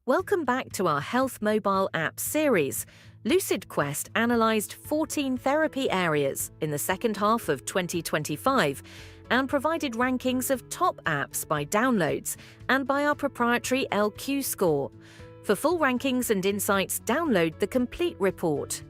Welcome back to our Health Mobile app series. LucidQuest analysed 14 therapy areas in the second half of 2025 and provided rankings of top apps by downloads and by our proprietary LQ score. For full rankings and insights, download the complete report.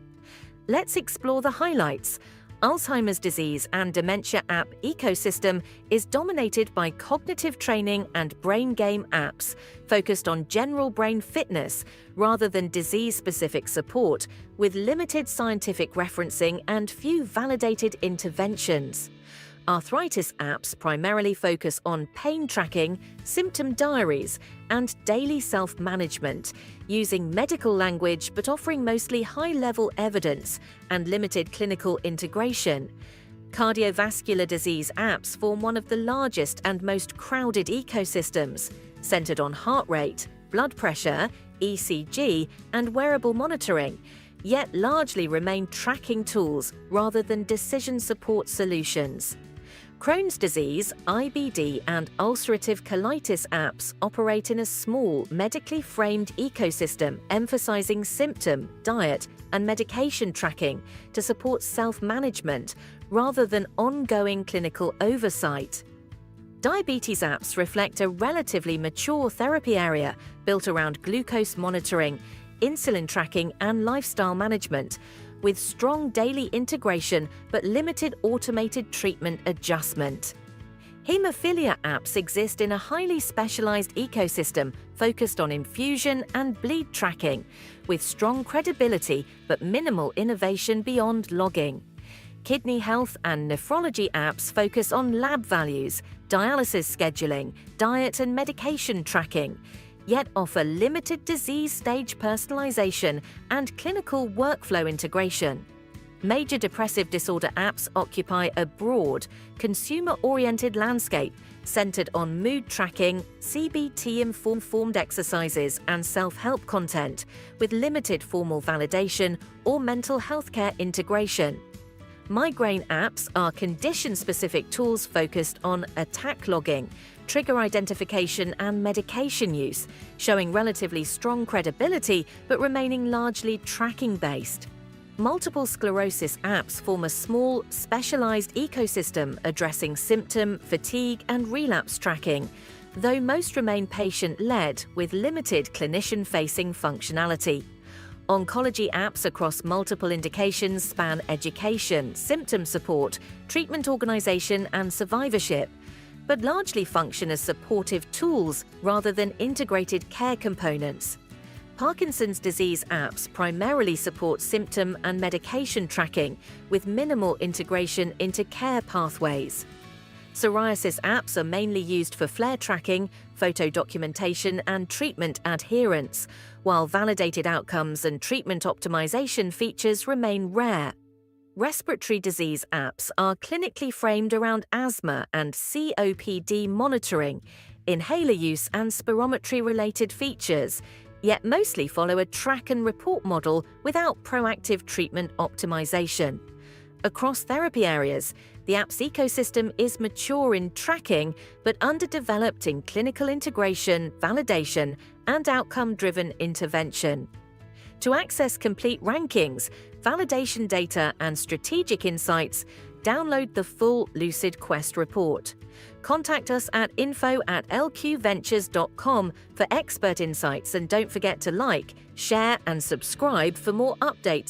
Let's explore the highlights. Alzheimer's disease and dementia app ecosystem is dominated by cognitive training and brain game apps focused on general brain fitness rather than disease-specific support, with limited scientific referencing and few validated interventions. Arthritis apps primarily focus on pain tracking, symptom diaries, and daily self-management, using medical language but offering mostly high-level evidence and limited clinical integration. Cardiovascular disease apps form one of the largest and most crowded ecosystems, centered on heart rate, blood pressure, ECG, and wearable monitoring, yet largely remain tracking tools rather than decision support solutions. Crohn's disease, IBD, and ulcerative colitis apps operate in a small, medically framed ecosystem emphasizing symptom, diet, and medication tracking to support self-management rather than ongoing clinical oversight. Diabetes apps reflect a relatively mature therapy area built around glucose monitoring, insulin tracking, and lifestyle management, with strong daily integration but limited automated treatment adjustment. Hemophilia apps exist in a highly specialized ecosystem focused on infusion and bleed tracking, with strong credibility but minimal innovation beyond logging. Kidney health and nephrology apps focus on lab values, dialysis scheduling, diet and medication tracking, yet offer limited disease stage personalization and clinical workflow integration. Major depressive disorder apps occupy a broad, consumer-oriented landscape centered on mood tracking, CBT-informed exercises, and self-help content, with limited formal validation or mental healthcare integration. Migraine apps are condition-specific tools focused on attack logging, trigger identification, and medication use, showing relatively strong credibility but remaining largely tracking-based. Multiple sclerosis apps form a small, specialized ecosystem addressing symptom, fatigue, and relapse tracking, though most remain patient-led with limited clinician-facing functionality. Oncology apps across multiple indications span education, symptom support, treatment organization, and survivorship, but largely function as supportive tools rather than integrated care components. Parkinson's disease apps primarily support symptom and medication tracking with minimal integration into care pathways. Psoriasis apps are mainly used for flare tracking, photo documentation, and treatment adherence, while validated outcomes and treatment optimization features remain rare. Respiratory disease apps are clinically framed around asthma and COPD monitoring, inhaler use, and spirometry-related features, yet mostly follow a track and report model without proactive treatment optimization. Across therapy areas, the app's ecosystem is mature in tracking but underdeveloped in clinical integration, validation, and outcome-driven intervention. To access complete rankings, validation data, and strategic insights, download the full LucidQuest report. Contact us at info@lqventures.com for expert insights, and don't forget to like, share, and subscribe for more updates